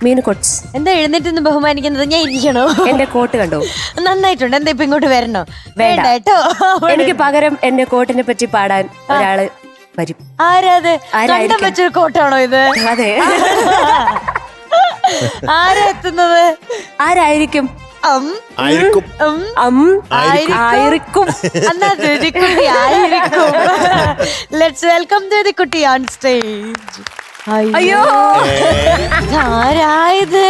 മീനുകൊട്സ്. എന്താ എഴുന്നേറ്റ് ബഹുമാനിക്കുന്നത്? ഞാൻ ഇരിക്കണോ? എന്റെ കോട്ട് കണ്ടോ? നന്നായിട്ടുണ്ട്. എന്താ ഇപ്പൊ ഇങ്ങോട്ട് വരണോ? വേണ്ട കേട്ടോ. എനിക്ക് പകരം എന്റെ കോട്ടിനെ പറ്റി പാടാൻ ഒരാള് വരും. ആരാത്? കണ്ടം വെച്ചൊരു കോട്ടാണോ ഇത്? അതെ. ആരാ എത്തുന്നത്? ആരായിരിക്കും? ആയിരിക്കും. ആയിരിക്കും. ലെറ്റ്സ് വെൽക്കം ദ്യുതിക്കുട്ടി ഓൺ സ്റ്റേജ്. അയ്യോ ആരായത്?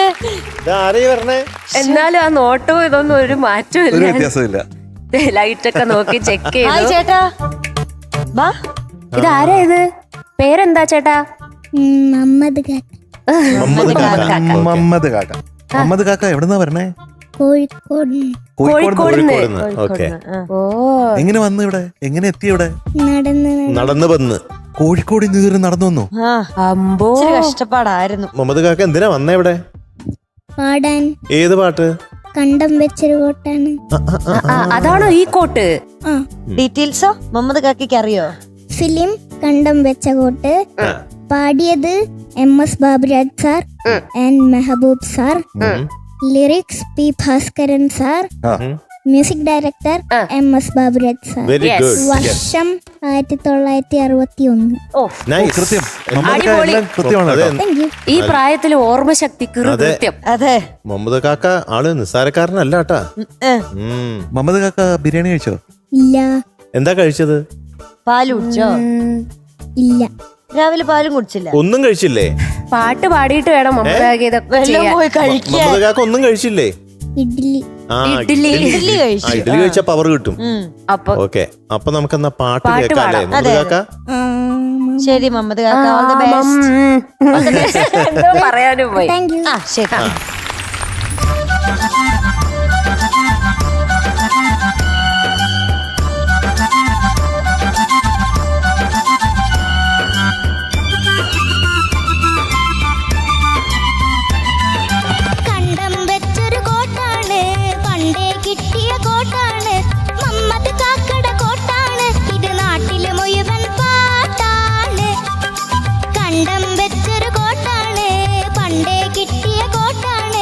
എന്നാലും ആ നോട്ടവും ഇതൊന്നും ഒരു മാറ്റവും ഒരു വ്യത്യാസമില്ല. ലൈറ്റ് ഒക്കെ നോക്കി ചെക്ക് ഹായ് ചെയ്തു. ചേട്ടാ. ബാ. ഇതാരാ ഇത്? പേരെന്താ ചേട്ടാ? മുഹമ്മദ് കാക്ക. മമ്മദ് കാക്ക. മമ്മദ് കാക്ക എവിടെന്നാ വരണേ? കോഴിക്കോട്. കോഴിക്കോടിന്ന്. ഓക്കെ. ഓ എങ്ങനെ വന്നു ഇവിടെ? എങ്ങനെ എത്തി ഇവിടെ? നടന്ന് വന്ന് കോഴിക്കോട് നിന്ന് നടന്നു വന്നു. അമ്പോ ഇച്ചിരി കഷ്ടപ്പാടായിരുന്നു. മുഹമ്മദ് കാക്ക എന്തിനാ വന്നേ ഇവിടെ? പാടാൻ. ഏത് പാട്ട്? കണ്ടം വെച്ചൊരു കോട്ടാണ്. അതാണോ ഈ കോട്ട്? ഡീറ്റെയിൽസോ മുഹമ്മദ് കാക്കയ്ക്ക് അറിയോ? ഫിലിം കണ്ടം വെച്ച കോട്ട്. പാടിയത് MS Baburaj sir and Mehboob sir. Lyrics P Bhaskaran sir. Music director MS Baburaj sir. Very good. വർഷം 1961. Oh nice. കൃത്യം. മമ്മദ് കാക്ക അടിപൊളി. എല്ലാം കൃത്യമാണ് കേട്ടോ. Thank you. ഈ പ്രായത്തിൽ ഓർമ്മശക്തി കൃത്യം. അതെ. മുഹമ്മദ് കാക്ക ആള് നിസ്സാരക്കാരനല്ല കേട്ടാ. മമ്മദ് കാക്ക ബിരിയാണി കഴിച്ചോ? ഇല്ല. എന്താ കഴിച്ചത്? പാല് കുടിച്ചോ? ഇല്ല. രാവിലെ പാലും കുടിച്ചില്ല? ഒന്നും കഴിച്ചില്ലേ? പാട്ട് പാടിയിട്ട് വേണം മമ്മദ് ഇതൊക്കെ വെള്ളം ചെയ്യാൻ. പോയി കഴിക്കാൻ. മുഹമ്മദ് കാക്ക ഒന്നും കഴിച്ചില്ലേ? ഇഡ്ഡലി. ഇഡ്ഡലി. ഇഡ്ഡലി കഴിച്ചു. ഇഡ്ഡലി കഴിച്ചാ പവർ കിട്ടും. അപ്പൊ ഓക്കെ. അപ്പൊ നമുക്ക് എന്നാ പാട്ട് പാട്ട് കേൾക്കാല്ലേ പാടാം. മുഹമ്മദ് കാക്ക? ശരി മുഹമ്മദ് കാക്ക, ഓൾ ദി ബെസ്റ്റ്. എന്തോ പറയാനും പോയി. Thank you. ആ ശരി. കണ്ടം വെച്ചൊരു കോട്ടാണ്, പണ്ടേ കിട്ടിയ കോട്ടാണ്. മുഹമ്മദ് കാക്കട കോട്ടാണ്, ഇത് നാട്ടില് മുഴുവൻ പാട്ടാണ്. കണ്ടം വെച്ചൊരു കോട്ടാണ്, പണ്ടേ കിട്ടിയ കോട്ടാണ്.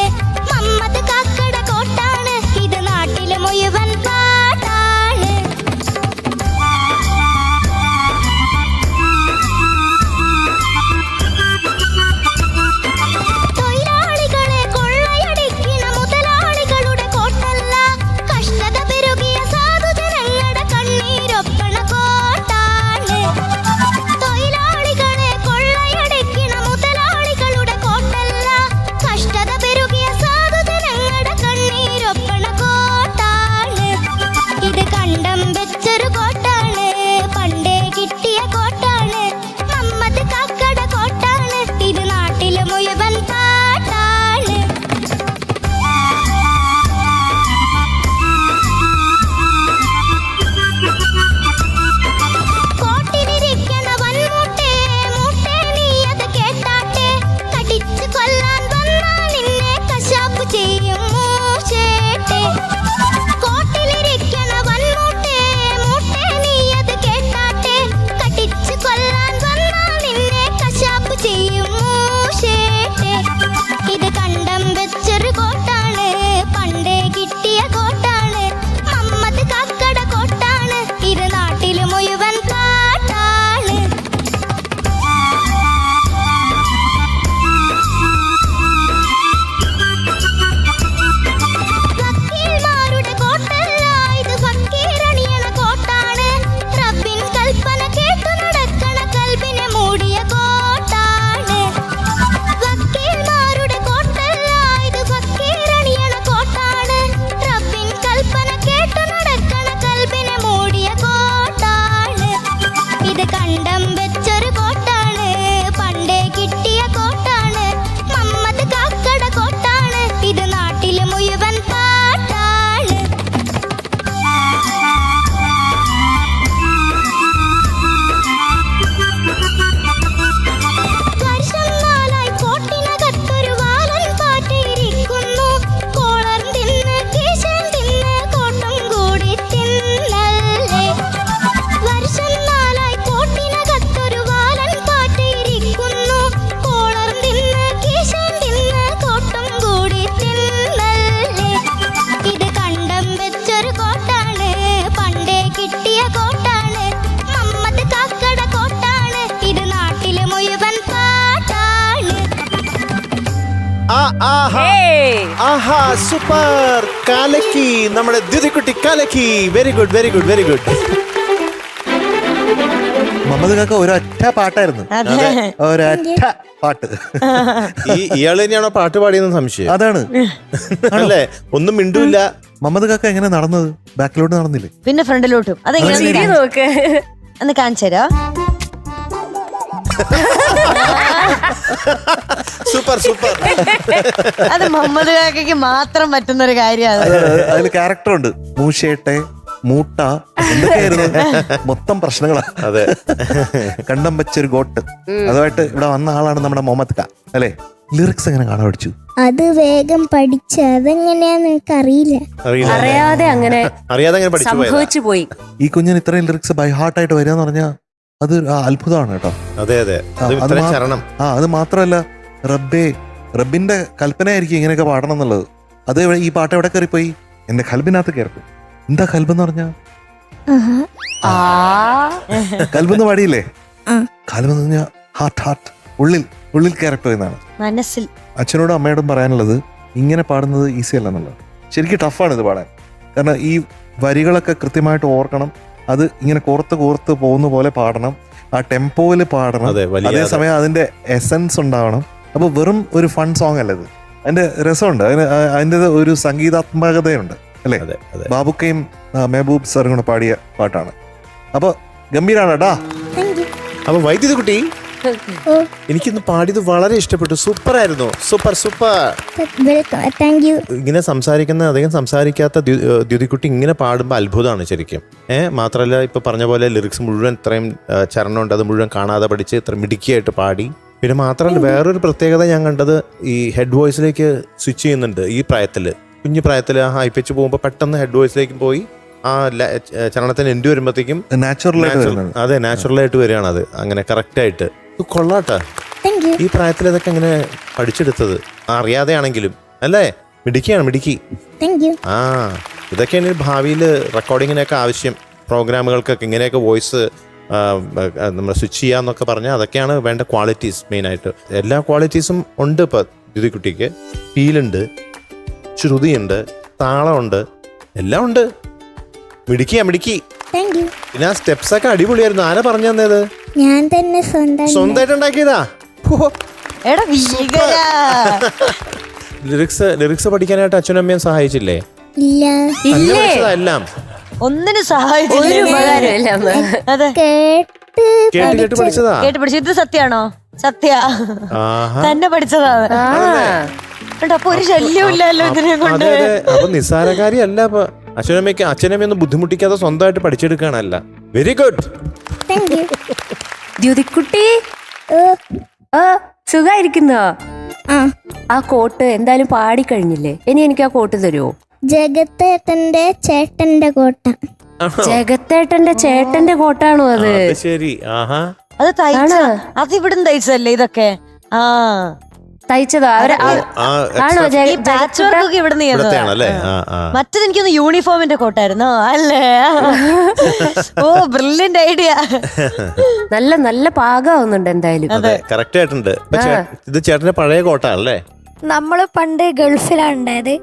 ആഹാ സൂപ്പർ കാലക്കി നമ്മുടെ ദ്യുതിക്കുട്ടി കാലക്കി very good very good very good. Muhammad കാക്ക ഒരൊറ്റ പാട്ടായിരുന്നു, ഒരൊറ്റ പാട്ട്. ഇയാള് തന്നെയാണോ പാട്ട് പാടിയെന്ന് സംശയം? അതാണ് അല്ലേ, ഒന്നും മിണ്ടൂല്ല. മുഹമ്മദ് കാക്ക എങ്ങനെ നടന്നത്? ബാക്കിലോട്ട് നടന്നില്ലേ? പിന്നെ ഫ്രണ്ടിലോട്ടും. അതെങ്ങനെ നോക്ക്, ഒന്ന് കാണിച്ചു തരാ. Super super. അത് മുഹമ്മദ് കാക്കയ്ക്ക് മാത്രം പറ്റുന്ന ഒരു കാര്യമാണ്. അതിൽ ക്യാരക്ടർ ഉണ്ട്, മൂശേട്ടെ, മൂട്ട, എന്തൊക്കെയായിരുന്നു, മൊത്തം പ്രശ്നങ്ങളാ. അതെ, കണ്ടം വെച്ചൊരു ഗോട്ട്. അതുമായിട്ട് ഇവിടെ വന്ന ആളാണ് നമ്മുടെ മുഹമ്മദ് ക, അല്ലെ? ലിറിക്സ് എങ്ങനെ കാണാൻ പഠിച്ചു? അത് വേഗം പഠിച്ച, അതെങ്ങനെയാന്ന് എനിക്ക് അറിയില്ല. അറിയാതെ അങ്ങനെ സംഭവിച്ചു പോയി. ഈ കുഞ്ഞിന് ഇത്രയും ലിറിക്സ് ബൈ ഹാർട്ടായിട്ട് വരിക എന്ന് പറഞ്ഞാൽ അത് അത്ഭുതമാണ് കേട്ടോ. അതെ അതെ, അത് മാത്രമല്ല, റബ്ബിന്റെ കൽപ്പനയായിരിക്കും ഇങ്ങനെയൊക്കെ പാടണം എന്നുള്ളത്. അത് ഈ പാട്ട് എവിടെ കയറിപ്പോയി? എന്റെ കൽബിനകത്ത് കയറിപ്പോയി. എന്താ കൽബെന്ന് പറഞ്ഞ? കൽബെന്ന് പാടിയില്ലേ? കൽബെന്ന് പറഞ്ഞാൽ ഹാർട്ട്, ഉള്ളിൽ കയറിപ്പോയെന്നാണ്. മനസ്സിൽ. അച്ഛനോടും അമ്മയോടും പറയാനുള്ളത്, ഇങ്ങനെ പാടുന്നത് ഈസി അല്ല എന്നുള്ളത്. ശരിക്കും ടഫാണ് ഇത് പാടാൻ. കാരണം ഈ വരികളൊക്കെ കൃത്യമായിട്ട് ഓർക്കണം. അത് ഇങ്ങനെ കോർത്ത് പോകുന്ന പോലെ പാടണം, ആ ടെമ്പോയില് പാടണം. അതേസമയം അതിന്റെ എസൻസ് ഉണ്ടാവണം. അപ്പൊ വെറും ഒരു ഫൺ സോങ് അല്ല ഇത്. അതിന്റെ രസമുണ്ട്, അതിന്റെ ഒരു സംഗീതാത്മകതയുണ്ട്, അല്ലേ? ബാബുക്കയും മെഹബൂബ് സാറും കൂടെ പാടിയ പാട്ടാണ്. അപ്പൊ ഗംഭീരാണ് കേട്ടാ. അപ്പൊ വൈദ്യുതി കുട്ടി, എനിക്കിന്ന് പാടിയത് വളരെ ഇഷ്ടപ്പെട്ടു. സൂപ്പർ ആയിരുന്നു, സൂപ്പർ സൂപ്പർ. ഇങ്ങനെ സംസാരിക്കുന്ന, അധികം സംസാരിക്കാത്ത ദ്യുതിക്കുട്ടി ഇങ്ങനെ പാടുമ്പോൾ അത്ഭുതമാണ് ശരിക്കും. മാത്രമല്ല, ഇപ്പൊ പറഞ്ഞ പോലെ ലിറിക്സ് മുഴുവൻ ഇത്രയും ചരണമുണ്ട്, അത് മുഴുവൻ കാണാതെ പഠിച്ച് ഇത്ര മിടുക്കിയായിട്ട് പാടി. പിന്നെ മാത്രമല്ല, വേറൊരു പ്രത്യേകത ഞാൻ കണ്ടത്, ഈ ഹെഡ് വോയിസിലേക്ക് സ്വിച്ച് ചെയ്യുന്നുണ്ട് ഈ പ്രായത്തില്. കുഞ്ഞു പ്രായത്തിൽ ഹൈ പിച്ച് പോകുമ്പോൾ പെട്ടെന്ന് ഹെഡ് വോയിസിലേക്ക് പോയി ആ ചരണത്തിന് എൻഡ് വരുമ്പോഴത്തേക്കും നാച്ചുറലായിട്ട് വരികയാണ്. അത് അങ്ങനെ കറക്റ്റായിട്ട് കൊള്ളാട്ടാ. ഈ പ്രായത്തിൽ ഇതൊക്കെ എങ്ങനെ പഠിച്ചെടുത്തത്? അറിയാതെയാണെങ്കിലും അല്ലേ? മിടുക്കി. ആ, ഇതൊക്കെയാണ് ഭാവിയിൽ റെക്കോർഡിങ്ങിനൊക്കെ ആവശ്യം. പ്രോഗ്രാമുകൾക്കൊക്കെ ഇങ്ങനെയൊക്കെ വോയിസ് നമ്മൾ സ്വിച്ച് ചെയ്യാന്നൊക്കെ പറഞ്ഞാൽ അതൊക്കെയാണ് വേണ്ട ക്വാളിറ്റീസ്. മെയിനായിട്ട് എല്ലാ ക്വാളിറ്റീസും ഉണ്ട് ഇപ്പൊ ദ്യുതിക്കുട്ടിക്ക്. ഫീലുണ്ട്, ശ്രുതിയുണ്ട്, താളമുണ്ട്, എല്ലാം ഉണ്ട്. മിടുക്കി. പിന്നെ ആ സ്റ്റെപ്സ് ഒക്കെ അടിപൊളിയായിരുന്നു. ആരാ പറഞ്ഞു തന്നത്? ഞാൻ തന്നെ സ്വന്തമായിട്ട് ഉണ്ടാക്കിയതാ? ലിറിക്സ് പഠിക്കാനായിട്ട് അച്ഛനും അമ്മയും സഹായിച്ചില്ലേ? എല്ലാം ഒന്നിനും സഹായിച്ചില്ല. കേട്ട് പഠിച്ചതാ. ഇത് സത്യാണോ? സത്യ തന്നെ പഠിച്ചതാണ്. അപ്പൊ ഒരു ശല്യമില്ലല്ലോ ഇതിനെ കൊണ്ട്. അപ്പൊ നിസ്സാരകാരിയല്ല. അപ്പൊ അച്ഛനമ്മയൊന്നും ബുദ്ധിമുട്ടിക്കാതെ സ്വന്തമായിട്ട് പഠിച്ചെടുക്കാനല്ല. Very good. ദ്യുതിക്കുട്ടി, സുഖായിരിക്കുന്നോ? ആ കോട്ട് എന്തായാലും പാടിക്കഴിഞ്ഞില്ലേ? ഇനി എനിക്ക് ആ കോട്ട് തരുമോ? ജഗത്തേട്ടന്റെ ചേട്ടന്റെ കോട്ട. ജഗത്തേട്ടന്റെ ചേട്ടന്റെ കോട്ടാണോ അത്? ശരി. അത് ഇവിടുന്ന് തയ്ച്ചതല്ലേ ഇതൊക്കെ? തയ്ച്ചതോ? ആണോ? മറ്റത് എനിക്കൊന്ന് യൂണിഫോമിന്റെ കോട്ടായിരുന്നു അല്ലേ? ഓ, ബ്രില്യന്റ് ഐഡിയ. നല്ല പാകാവുന്നുണ്ട് എന്തായാലും. കറക്റ്റ് ആയിട്ടുണ്ട്. ഇത് ചേട്ടന്റെ പഴയ കോട്ട അല്ലേ? നമ്മള് പണ്ട് ഗൾഫിലാണ് ഉണ്ടായത്.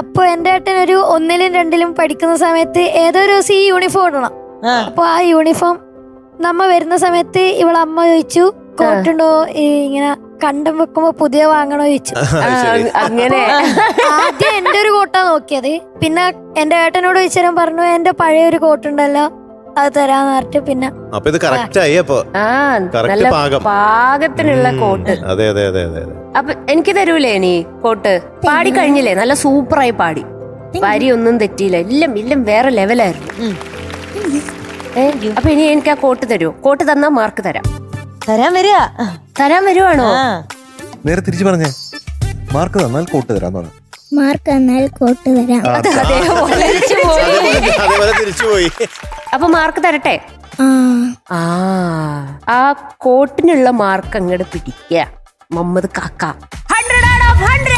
അപ്പൊ എന്റെ ഏട്ടൻ ഒരു 1ലും 2ലും പഠിക്കുന്ന സമയത്ത് ഏതോ ഒരു ദിവസം ഈ യൂണിഫോം ഇടണം. അപ്പൊ ആ യൂണിഫോം നമ്മ വരുന്ന സമയത്ത് ഇവളെ അമ്മ ചോദിച്ചു, കോട്ടുണ്ടോ? ഇങ്ങനെ കണ്ടം വെക്കുമ്പോ പുതിയ വാങ്ങണോ ചോദിച്ചു. അങ്ങനെ ആദ്യം എന്റെ ഒരു കോട്ടാ നോക്കിയത്. പിന്നെ എന്റെ ഏട്ടനോട് ചോദിച്ചാലും പറഞ്ഞു, എന്റെ പഴയ ഒരു കോട്ടുണ്ടല്ലോ, അത് തരാന്ന് പറഞ്ഞിട്ട്. പിന്നെ അപ്പൊ ഇത് കറക്റ്റ് ആയി. അപ്പൊ പാകത്തിനുള്ള കോട്ട്. അതെ. അപ്പൊ എനിക്ക് തരൂലേ നീ കോട്ട്? പാടി കഴിഞ്ഞില്ലേ? നല്ല സൂപ്പറായി പാടി. വരി ഒന്നും തെറ്റിയില്ല. എല്ലാം വേറെ ലെവലായിരുന്നു. അപ്പൊ ഇനി എനിക്ക് ആ കോട്ട് തരുമോ? കോട്ട് തന്നാ മാർക്ക് തരാം വരുവാണോ? നേരെ തിരിച്ചു പറഞ്ഞേ, മാർക്ക് തന്നാൽ കോട്ട് തരാം. മാർക്ക് തന്നാൽ കോട്ട് തരാം. തിരിച്ചുപോയി. അപ്പൊ മാർക്ക് തരട്ടെ? ആ കോട്ടിനുള്ള മാർക്ക് അങ്ങോട്ട് പിടിക്കുക മുഹമ്മദ് കാക്ക. 100 out of 100.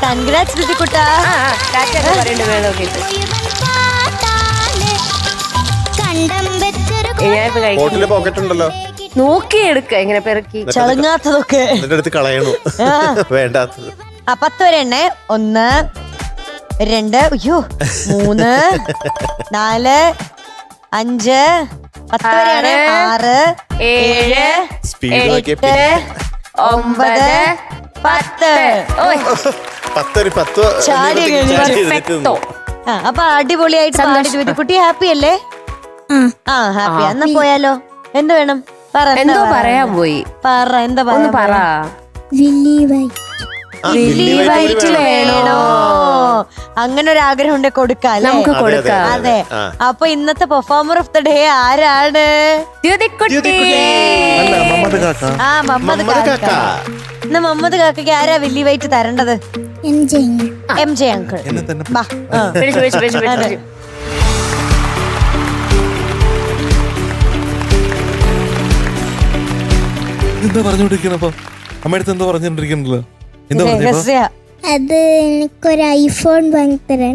കൺഗ്രാറ്റ്സ് ദ്യുതിക്കുട്ടാ. പോക്കറ്റ് ഉണ്ടല്ലോ. നോക്കിയെടുക്ക ഇങ്ങനെ പെറുക്കി. ചളങ്ങാത്തതൊക്കെ. എന്നിട്ട് അടുത്ത് കളയണു വേണ്ടാത്തത്. 10 വരെ എണ്ണേ. 1 2 അയ്യോ 3 4 5 10 വരെയാണ്. 6 7 സ്പീഡ് 8 9 10. ഓയ് 10 ചാടി കഴിഞ്ഞു. പെർഫെക്റ്റോ. അപ്പൊ അടിപൊളിയായിട്ട് പാടി ദ്യുതിക്കുട്ടി. ഹാപ്പി അല്ലേ? ആ ഹാപ്പി. എന്നാ പോയാലോ? എന്ത് വേണം? പറ. എന്തോ പറയാൻ പോയി. പറ. എന്താ ഒന്ന് പറ. Willy white. വില്ലി വൈറ്റ് വേണോ? അങ്ങനെ ഒരു ആഗ്രഹം ഉണ്ട്, കൊടുക്കാം. നമുക്ക് കൊടുക്കാം. അതെ. അപ്പൊ ഇന്നത്തെ പെർഫോമർ ഓഫ് ദ ഡേ ആരാണ്? ദ്യുതിക്കുട്ടി. അല്ല മമ്മദ് കാക്ക. ആ മമ്മദ് കാക്ക. എന്നാ മമ്മദ് കാക്കയ്ക്ക് ആരാ വില്ലി വൈറ്റ് തരേണ്ടത്? M J uncle. എന്നെ തന്നെ ബാ. പിടിച്ചു, പിടിച്ചു, പിടിച്ചു, പിടിച്ചു. എന്താ പറഞ്ഞോണ്ടിരിക്കണപ്പോ? അമ്മയടുത്ത് എന്തോ പറഞ്ഞോണ്ടിരിക്കണല്ലോ. എന്താ പറഞ്ഞപ്പോ? രഹസ്യ. അത് എനിക്കൊരു ഐഫോൺ വാങ്ങിത്തരാൻ.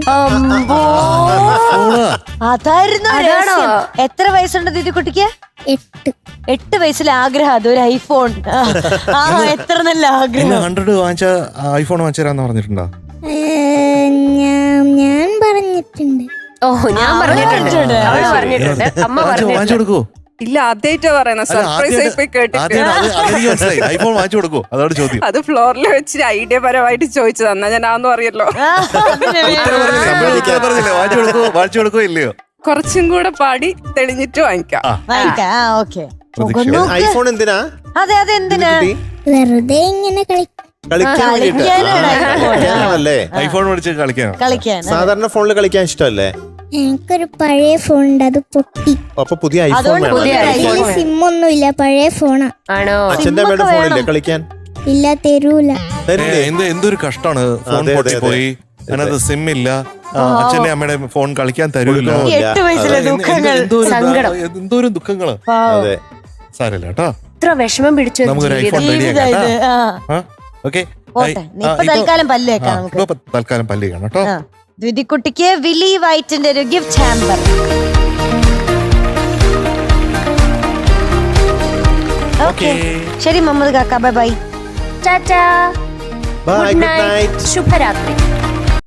അതായിരുന്നു രഹസ്യം. എത്ര വയസ്സുണ്ട് ദ്യുതിക്കുട്ടിക്ക്? 8. 8 വയസ്സിൽ ആഗ്രഹം അതൊരു ഐഫോൺ. എത്ര നല്ല ആഗ്രഹം. 100 വാങ്ങിച്ച ഐഫോൺ വാങ്ങിച്ചരാന്ന് പറഞ്ഞിട്ടുണ്ടോ? ഞാൻ പറഞ്ഞിട്ടുണ്ട്. ഓ ഞാൻ പറഞ്ഞിട്ടുണ്ട്. അവള് പറഞ്ഞിട്ടുണ്ട്. അമ്മ വാങ്ങിച്ചു പറഞ്ഞിട്ടുണ്ട്. കൊടുക്കോ? ഇല്ല, ആദ്യമായിട്ടാ പറയുന്നത്. സർപ്രൈസ് ആയി പോയി കേട്ടിട്ട് ഐഫോൺ വാങ്ങിച്ചു കൊടുക്കോ? അതാണ് ചോദ്യം. അത് ഫ്ലോറിൽ വെച്ച് ഐഡിയ പരമായിട്ട് ചോദിച്ചു തന്നാ ഞാൻ ആന്ന് അറിയല്ലോ. വാങ്ങിച്ചു കൊടുക്കോ ഇല്ലയോ? കുറച്ചും കൂടെ പാടി തെളിഞ്ഞിട്ട് വാങ്ങിക്കാം. ഓക്കെ. ഐഫോൺ എന്തിനാ? അതെ അതെ. എന്തിനാ? വെറുതെ ഇങ്ങനെ കളിക്കാൻ വേണ്ടിട്ടല്ലേ? ഐഫോൺ മേടിച്ച് കളിക്കാനോ? കളിക്കാൻ. സാധാരണ ഫോണിൽ കളിക്കാൻ ഇഷ്ടമല്ലേ? എനിക്കൊരു പഴയ ഫോൺ ഉണ്ട്, അത് പൊട്ടി. അപ്പൊ പുതിയ ഐഫോൺ അതുകൊണ്ട് പുതിയ വേണം. സിം ഒന്നുമില്ല, പഴയ ഫോണാ. ആണോ? അച്ഛന്റെ അമ്മയുടെ ഫോണില്ലേ കളിക്കാൻ? ഇല്ല, തരൂല. തരില്ലേ? എന്തൊരു കഷ്ടാണ്. ഫോൺ അതെ, പൊട്ടിപ്പോയി, അതിനകത്ത് സിം ഇല്ല, അച്ഛന്റെ അമ്മയുടെ ഫോൺ കളിക്കാൻ തരൂല. 8 വയസ്സിലെ ദുഃഖങ്ങൾ. സങ്കടം. എന്തോരം ദുഃഖങ്ങള്. അതെ. സാരമില്ല കേട്ടോ, ഇത്ര വിഷമം പിടിച്ചു നമുക്കൊരു ഐഫോൺ ജീവിതം ഇത്. ഓക്കെ. പോട്ടെ. ഇപ്പൊ തൽക്കാലം പല്ലേക്കാം നമുക്ക്. തൽക്കാലം പല്ലി കാണാം കേട്ടോ. ദ്യുതിക്കുട്ടിക്ക് വില്ലി വൈറ്റിന്റെ ഒരു ഗിഫ്റ്റ് ഹാമ്പർ. ഓക്കെ. ശരി മമ്മദ് കാക്ക, bye bye. Tata. Bye, good good night. night. ശുഭരാത്രി.